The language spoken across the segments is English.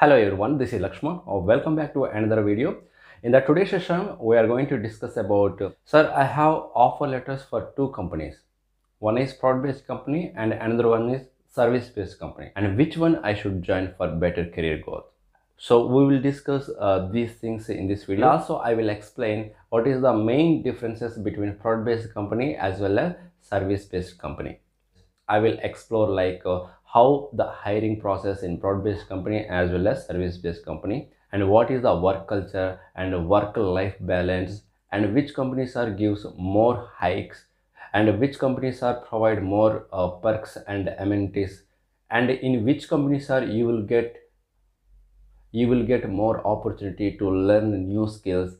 Hello everyone, this is Lakshman. Welcome back to another video. In the today's session, we are going to discuss about, sir, I have offer letters for two companies. One is product-based company and another one is service-based company. And which one I should join for better career growth? So we will discuss these things in this video. And also, I will explain what is the main differences between product-based company as well as service-based company. I will explore how the hiring process in product-based company as well as service-based company, and what is the work culture and work-life balance, and which companies are gives more hikes, and which companies are provide more perks and amenities, and in which companies are you will get more opportunity to learn new skills,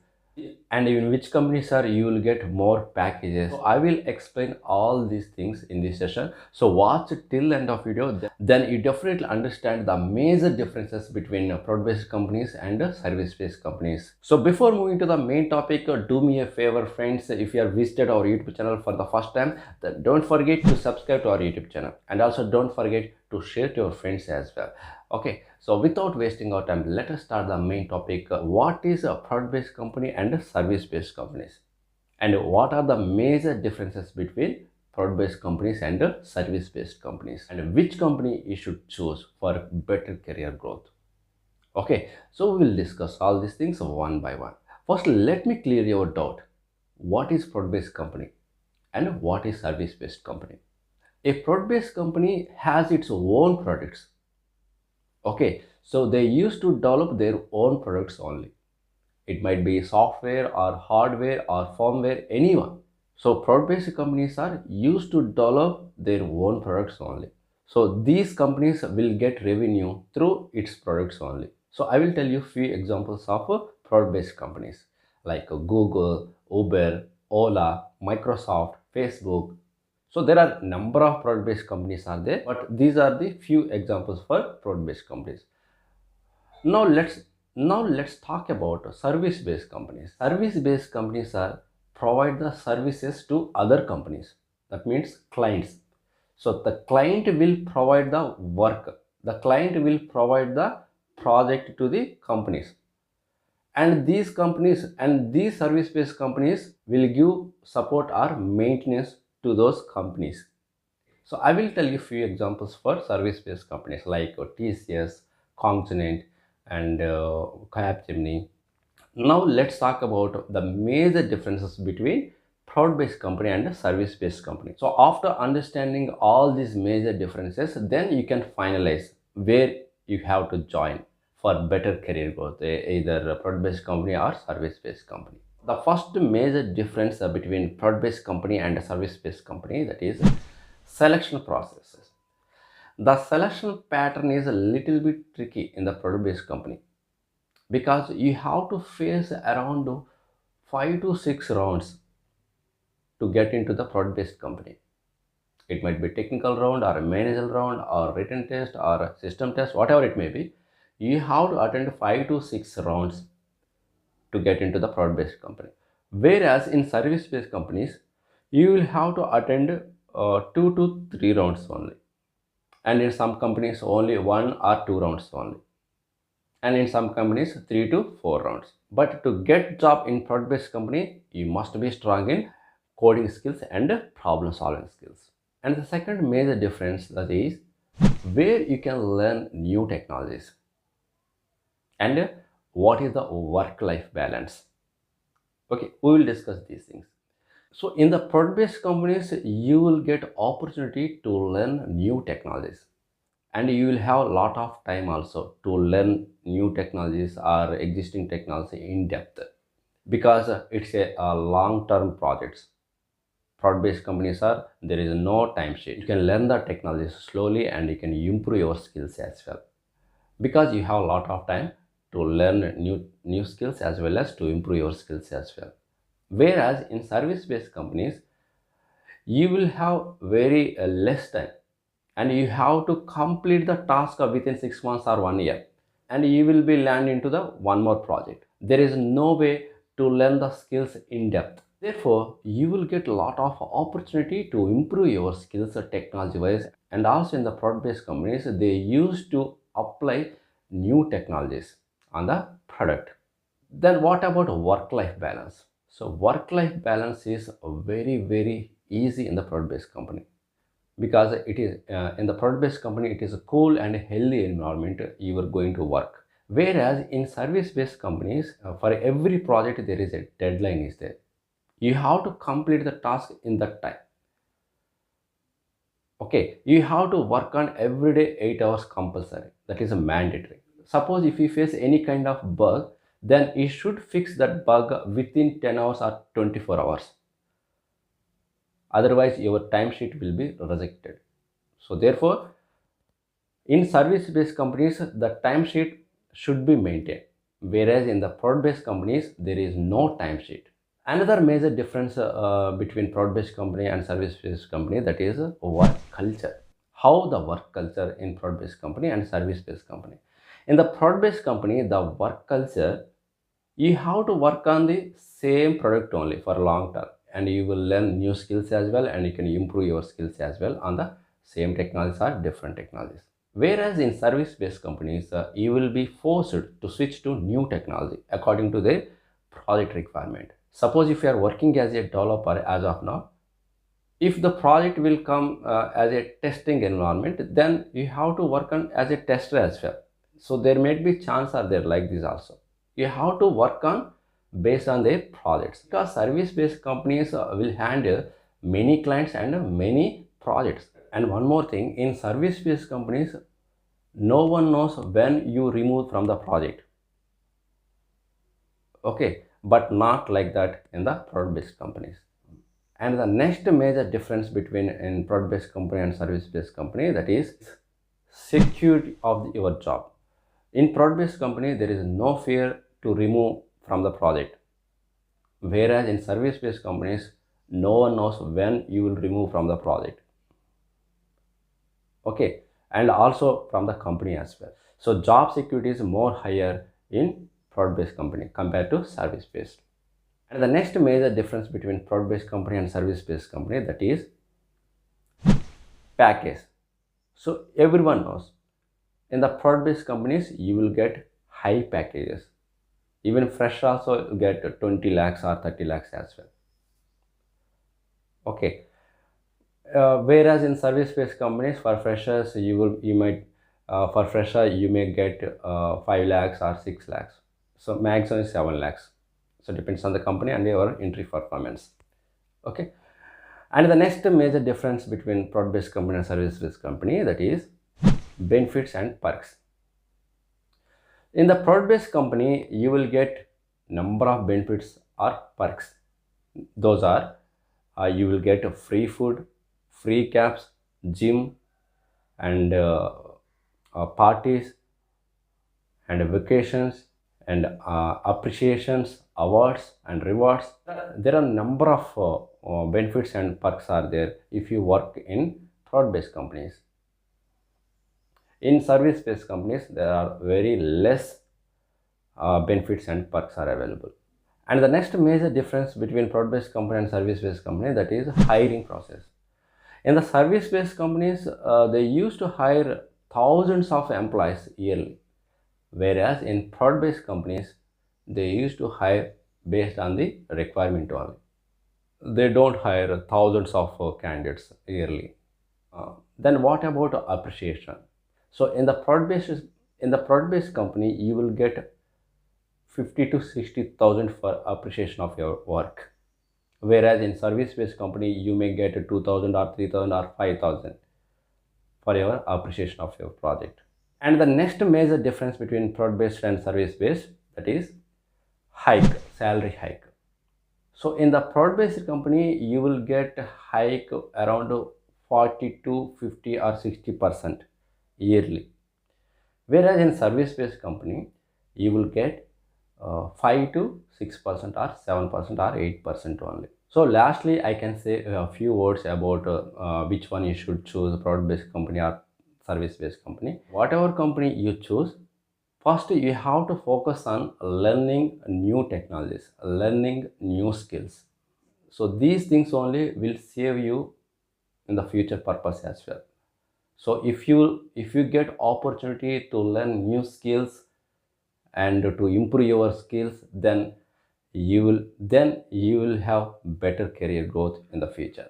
and in which companies are you will get more packages. So I will explain all these things in this session, so watch it till end of video, then you definitely understand the major differences between product-based companies and service-based companies. So before moving to the main topic, do me a favor friends, if you have visited our YouTube channel for the first time, then don't forget to subscribe to our YouTube channel, and also don't forget to share to your friends as well. Okay, so without wasting our time, let us start the main topic. What is a product-based company and service-based companies, and what are the major differences between product-based companies and service-based companies, and which company you should choose for better career growth? Okay, so we will discuss all these things one by one. First, let me clear your doubt. What is product-based company and what is service-based company? A product-based company has its own products. Okay, so they used to develop their own products only. It might be software or hardware or firmware, anyone. So product-based companies are used to develop their own products only. So these companies will get revenue through its products only. So I will tell you few examples of product-based companies like Google, Uber, Ola, Microsoft, Facebook. So there are number of product-based companies are there, but these are the few examples for product-based companies. Now let's talk about service-based companies. Service-based companies are provide the services to other companies. That means clients. So the client will provide the work. The client will provide the project to the companies. And these service-based companies will give support or maintenance to those companies. So I will tell you few examples for service-based companies like TCS, Cognizant, and Capgemini. Now let's talk about the major differences between product-based company and a service-based company. So after understanding all these major differences, then you can finalize where you have to join for better career growth, either a product-based company or service-based company. The first major difference between product-based company and a service-based company, that is selection processes. The selection pattern is a little bit tricky in the product-based company because you have to face around 5 to 6 rounds to get into the product-based company. It might be technical round or a managerial round or written test or a system test, whatever it may be. You have to attend 5 to 6 rounds to get into the product-based company. Whereas in service-based companies, you will have to attend 2 to 3 rounds only. And in some companies, only 1 or 2 rounds only. And in some companies, 3 to 4 rounds. But to get job in product-based company, you must be strong in coding skills and problem solving skills. And the second major difference, that is where you can learn new technologies and what is the work-life balance. Okay, we will discuss these things. So in the product-based companies, you will get opportunity to learn new technologies, and you will have a lot of time also to learn new technologies or existing technology in depth, because it's a long-term projects. Product-based companies are, there is no time sheet. You can learn the technologies slowly and you can improve your skills as well, because you have a lot of time to learn new skills as well as to improve your skills as well. Whereas in service-based companies, you will have very less time, and you have to complete the task within 6 months or 1 year, and you will be land into the one more project. There is no way to learn the skills in depth. Therefore, you will get a lot of opportunity to improve your skills technology wise. And also in the product based companies, they used to apply new technologies on the product. Then what about work-life balance? So work-life balance is very, very easy in the product-based company, because it is in the product-based company, it is a cool and healthy environment you are going to work. Whereas in service-based companies, for every project there is a deadline is there. You have to complete the task in that time. Okay, you have to work on every day 8 hours compulsory. That is a mandatory. Suppose if you face any kind of bug, then you should fix that bug within 10 hours or 24 hours. Otherwise, your timesheet will be rejected. So therefore, in service-based companies, the timesheet should be maintained. Whereas in the product-based companies, there is no timesheet. Another major difference between product-based company and service-based company, that is work culture. How the work culture in product-based company and service-based company. In the product-based company, the work culture, you have to work on the same product only for long term, and you will learn new skills as well, and you can improve your skills as well on the same technologies or different technologies. Whereas in service-based companies, you will be forced to switch to new technology according to the project requirement. Suppose if you are working as a developer as of now, if the project will come as a testing environment, then you have to work on as a tester as well. So there may be chance are there like this also. You have to work on based on their projects, because service-based companies will handle many clients and many projects. And one more thing, in service-based companies, no one knows when you remove from the project. Okay, but not like that in the product-based companies. And the next major difference between in product-based company and service-based company, that is security of your job. In product-based company, there is no fear to remove from the project. Whereas in service-based companies, no one knows when you will remove from the project. Okay, and also from the company as well. So job security is more higher in product-based company compared to service-based. And the next major difference between product-based company and service-based company, that is package. So everyone knows in the product-based companies, you will get high packages. Even fresh also get 20 lakhs or 30 lakhs as well. Okay. Whereas in service-based companies, for freshers, you might for fresher you may get 5 lakhs or 6 lakhs. So maximum is 7 lakhs. So depends on the company and your entry performance. Okay. And the next major difference between product-based company and service-based company, that is benefits and perks. In the product-based company, you will get number of benefits or perks. Those are you will get a free food, free cabs, gym, and parties, and vacations, and appreciations, awards, and rewards. There are number of benefits and perks are there if you work in product-based companies. In service-based companies, there are very less benefits and perks are available. And the next major difference between product-based company and service-based company, that is hiring process. In the service-based companies, they used to hire thousands of employees yearly, whereas in product-based companies, they used to hire based on the requirement only. They don't hire thousands of candidates yearly. Then what about appreciation? So in the product-based company, you will get 50 to 60,000 for appreciation of your work. Whereas in service-based company, you may get 2,000 or 3,000 or 5,000 for your appreciation of your project. And the next major difference between product-based and service-based, that is salary hike. So in the product-based company, you will get hike around 40 to 50 or 60% yearly. Whereas in service-based company, you will get 5 to 6% or 7% or 8% only. So lastly, I can say a few words about which one you should choose, product-based company or service-based company. Whatever company you choose, first you have to focus on learning new technologies, learning new skills. So these things only will save you in the future purpose as well. So if you get opportunity to learn new skills and to improve your skills, then you will have better career growth in the future.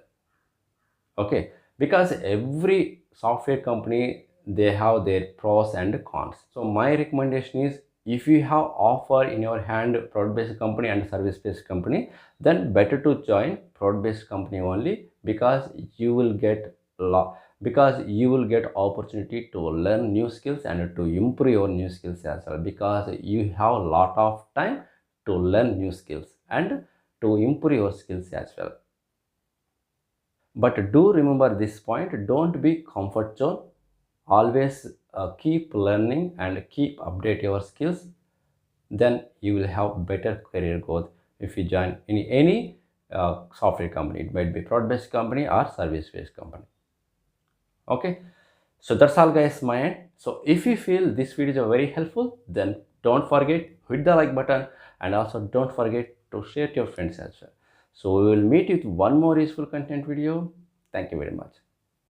Okay, because every software company, they have their pros and cons. So my recommendation is, if you have offer in your hand, product based company and service based company, then better to join product based company only, because you will get because you will get opportunity to learn new skills and to improve your new skills as well, because you have a lot of time to learn new skills and to improve your skills as well. But do remember this point, don't be comfort zone. Always keep learning and keep update your skills. Then you will have better career growth if you join any software company. It might be product based company or service based company. Okay, so that's all guys my end. So if you feel this video is very helpful, then don't forget hit the like button, and also don't forget to share to your friends as well. So we will meet with one more useful content video. Thank you very much.